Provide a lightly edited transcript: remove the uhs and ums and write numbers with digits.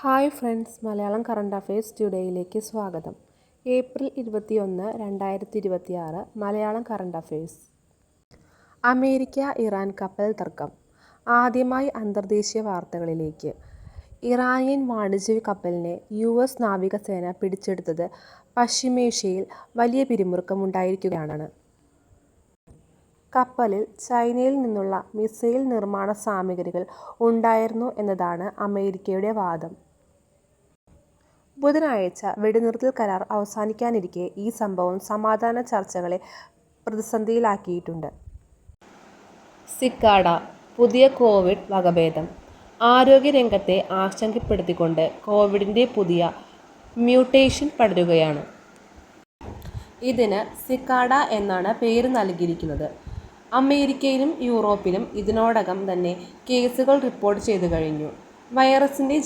Hi friends, Malayalam current affairs ടുഡേയിലേക്ക് സ്വാഗതം. April 21, 2026 Malayalam current affairs. America Iran കപ്പൽ തർക്കം ആദ്യമായി അന്തർദേശീയ വാർത്തകളിലേക്ക്. ഇറാനിയൻ വാണിജ്യ കപ്പലിനെ US നാവികസേന പിടിച്ചെടുത്തത് പശ്ചിമേഷ്യയിൽ വലിയ പിരിമുറുക്കമുണ്ടായിരിക്കുകയാണ്. കപ്പലിൽ ചൈനയിൽ നിന്നുള്ള മിസൈൽ നിർമ്മാണ സാമഗ്രികൾ ഉണ്ടായിരുന്നു എന്നതാണ് അമേരിക്കയുടെ വാദം. ബുധനാഴ്ച വെടിനിർത്തൽ കരാർ അവസാനിക്കാനിരിക്കെ ഈ സംഭവം സമാധാന ചർച്ചകളെ പ്രതിസന്ധിയിലാക്കിയിട്ടുണ്ട്. സിക്കാഡ പുതിയ കോവിഡ് വകഭേദം ആരോഗ്യരംഗത്തെ ആശങ്കപ്പെടുത്തിക്കൊണ്ട് കോവിഡിൻ്റെ പുതിയ മ്യൂട്ടേഷൻ പടരുകയാണ്. ഇതിന് സിക്കാഡ എന്നാണ് പേര് നൽകിയിരിക്കുന്നത്. അമേരിക്കയിലും യൂറോപ്പിലും ഇതിനോടകം തന്നെ കേസുകൾ റിപ്പോർട്ട് ചെയ്തു കഴിഞ്ഞു. വൈറസിൻ്റെ